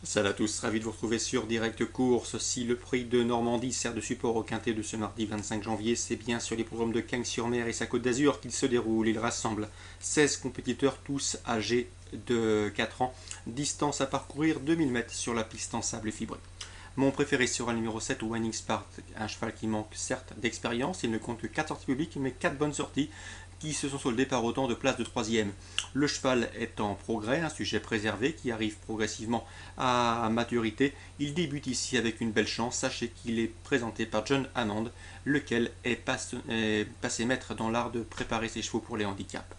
Salut à tous, ravi de vous retrouver sur Direct Course. Si le prix de Normandie sert de support au quintet de ce mardi 25 janvier, c'est bien sur les programmes de Cagnes-sur-Mer et sa Côte d'Azur qu'il se déroule. Il rassemble 16 compétiteurs, tous âgés de 4 ans, distance à parcourir 2000 mètres sur la piste en sable fibré. Mon préféré sera le numéro 7, Winning Spark, un cheval qui manque certes d'expérience, il ne compte que 4 sorties publiques, mais 4 bonnes sorties qui se sont soldées par autant de places de troisième. Le cheval est en progrès, un sujet préservé qui arrive progressivement à maturité. Il débute ici avec une belle chance. Sachez qu'il est présenté par John Hammond, lequel est passé maître dans l'art de préparer ses chevaux pour les handicaps.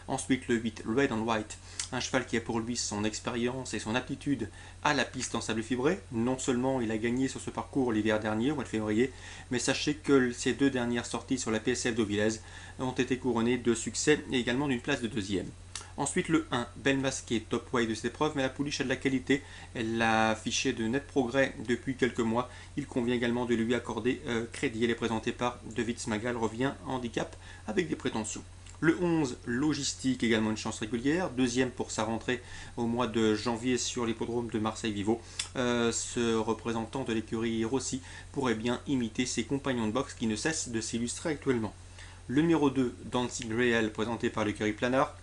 Ensuite, le 8, Red and White, un cheval qui a pour lui son expérience et son aptitude à la piste en sable fibré. Non seulement il a gagné sur ce parcours l'hiver dernier, au mois de février, mais sachez que ses deux dernières sorties sur la PSF d'Auvilez ont été couronnées de succès et également d'une place de deuxième. Ensuite, le 1, Belle Masquée, top weight de cette épreuve, mais la pouliche a de la qualité. Elle a affiché de nets progrès depuis quelques mois. Il convient également de lui accorder crédit. Elle est présentée par De Witt-Magal, revient handicap avec des prétentions. Le 11, Logistique, également une chance régulière, deuxième pour sa rentrée au mois de janvier sur l'hippodrome de Marseille-Vivo. Ce représentant de l'écurie Rossi pourrait bien imiter ses compagnons de boxe qui ne cessent de s'illustrer actuellement. Le numéro 2, Dancing Real, présenté par l'écurie Planard.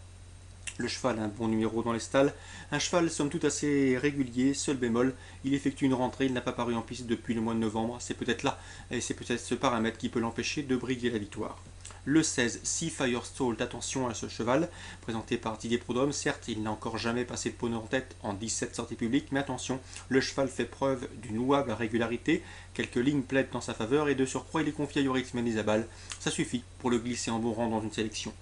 Le cheval a un bon numéro dans les stalles. Un cheval somme toute assez régulier, seul bémol, il effectue une rentrée, il n'a pas paru en piste depuis le mois de novembre. C'est peut-être là, et c'est peut-être ce paramètre qui peut l'empêcher de briguer la victoire. Le 16, Sea Firestall, attention à ce cheval, présenté par Didier Prudhomme. Certes, il n'a encore jamais passé de poney en tête en 17 sorties publiques, mais attention, le cheval fait preuve d'une louable régularité, quelques lignes plaident dans sa faveur, et de surcroît, il est confié à Yorix Menizabal. Ça suffit pour le glisser en bon rang dans une sélection.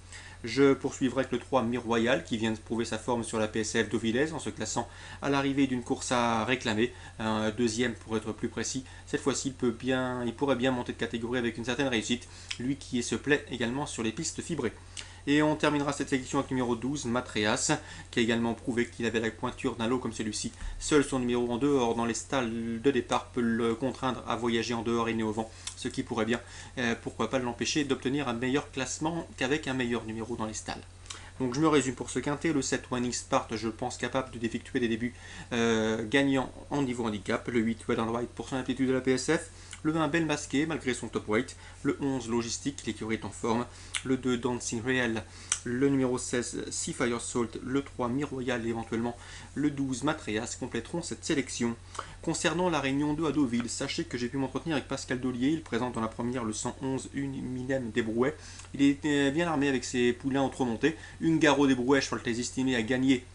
Je poursuivrai avec le 3, Mir Royal, qui vient de prouver sa forme sur la PSF d'Auvilez en se classant à l'arrivée d'une course à réclamer, un deuxième pour être plus précis. Cette fois-ci, il pourrait bien monter de catégorie avec une certaine réussite, lui qui se plaît également sur les pistes fibrées. Et on terminera cette sélection avec le numéro 12, Matreas, qui a également prouvé qu'il avait la pointure d'un lot comme celui-ci. Seul son numéro en dehors dans les stalles de départ peut le contraindre à voyager en dehors et né au vent, ce qui pourrait bien, pourquoi pas, l'empêcher d'obtenir un meilleur classement qu'avec un meilleur numéro dans les stalles. Donc je me résume pour ce quintet, le 7 Winning Spark, je pense capable d'effectuer des débuts gagnants en niveau handicap, le 8 Red and White pour son aptitude de la PSF, le 1 Belle Masquée malgré son top weight, le 11 Logistique, l'écurie est en forme, le 2 Dancing Real, le numéro 16 Sea Fire Salt, le 3 Miroyal éventuellement, le 12 Matreas compléteront cette sélection. Concernant la Réunion 2 à Deauville, sachez que j'ai pu m'entretenir avec Pascal Dollier, il présente dans la première le 111 Uminem des Brouets. Il est bien armé avec ses poulains entremontés, une Garo des Brouets, cheval très estimé à gagner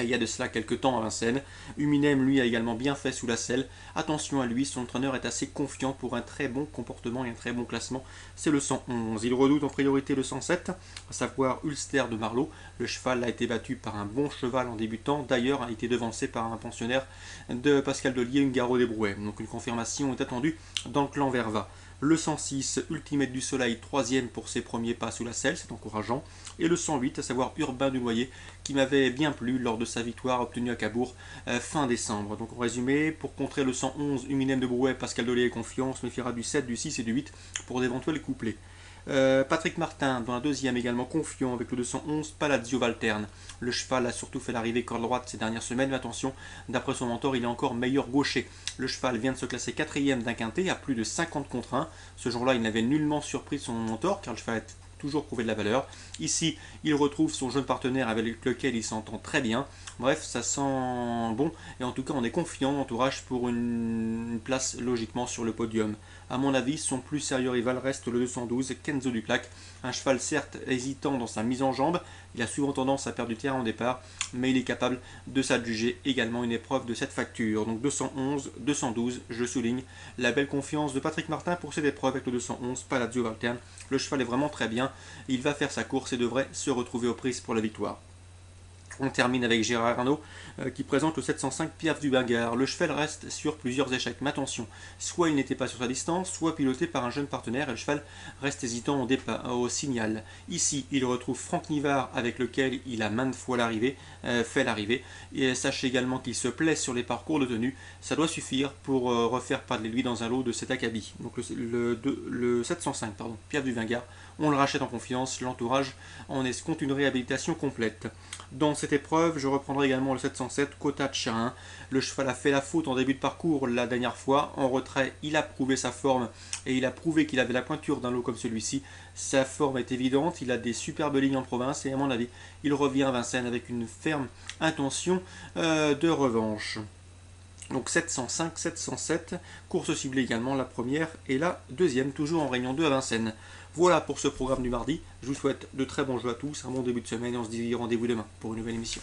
il y a de cela quelques temps à Vincennes. Uminem, lui, a également bien fait sous la selle. Attention à lui, son entraîneur est assez confiant pour un très bon comportement et un très bon classement. C'est le 111. Il redoute en priorité le 107, à savoir Ulster de Marlowe. Le cheval a été battu par un bon cheval en débutant. D'ailleurs, a été devancé par un pensionnaire de Pascal Dollier, une Garo des Brouets. Donc une confirmation est attendue dans le clan Verva. Le 106, Ultimate du Soleil, troisième pour ses premiers pas sous la selle, c'est encourageant. Et le 108, à savoir Urbain du Noyer, qui m'avait bien plu lors de sa victoire obtenue à Cabourg fin décembre. Donc en résumé, pour contrer le 111, Uminem de Brouet, Pascal Dollier est confiant, se méfiera du 7, du 6 et du 8 pour d'éventuels couplets. Patrick Martin, dans la deuxième, également confiant avec le 211, Palazzo Valterne. Le cheval a surtout fait l'arrivée corde droite ces dernières semaines, mais attention, d'après son mentor, il est encore meilleur gaucher. Le cheval vient de se classer quatrième d'un quintet à plus de 50 contre 1. Ce jour-là, il n'avait nullement surpris son mentor, car le cheval a toujours prouvé de la valeur. Ici, il retrouve son jeune partenaire avec lequel il s'entend très bien. Bref, ça sent bon, et en tout cas, on est confiant d'entourage pour une place logiquement sur le podium. A mon avis, son plus sérieux rival reste le 212, Kenzo Duplac. Un cheval certes hésitant dans sa mise en jambe, il a souvent tendance à perdre du terrain au départ, mais il est capable de s'adjuger également une épreuve de cette facture. Donc 211, 212, je souligne la belle confiance de Patrick Martin pour cette épreuve avec le 211, Palazzo Valterne. Le cheval est vraiment très bien, il va faire sa course et devrait se retrouver aux prises pour la victoire. On termine avec Gérard Arnaud qui présente le 705 Piaf du Bingard. Le cheval reste sur plusieurs échecs, mais attention, soit il n'était pas sur sa distance, soit piloté par un jeune partenaire et le cheval reste hésitant au signal. Ici, il retrouve Franck Nivard avec lequel il a maintes fois fait l'arrivée. Et sachez également qu'il se plaît sur les parcours de tenue. Ça doit suffire pour refaire parler lui dans un lot de cet acabit. Donc le 705, Piaf du Bingard, On le rachète en confiance, l'entourage en escompte une réhabilitation complète. Dans cette épreuve, je reprendrai également le 707 Quota de Charin. Le cheval a fait la faute en début de parcours la dernière fois. En retrait, il a prouvé sa forme et il a prouvé qu'il avait la pointure d'un lot comme celui-ci. Sa forme est évidente, il a des superbes lignes en province et à mon avis, il revient à Vincennes avec une ferme intention de revanche. Donc 705, 707, course ciblée également, la première et la deuxième, toujours en Réunion 2 à Vincennes. Voilà pour ce programme du mardi. Je vous souhaite de très bons jeux à tous, un bon début de semaine et on se dit rendez-vous demain pour une nouvelle émission.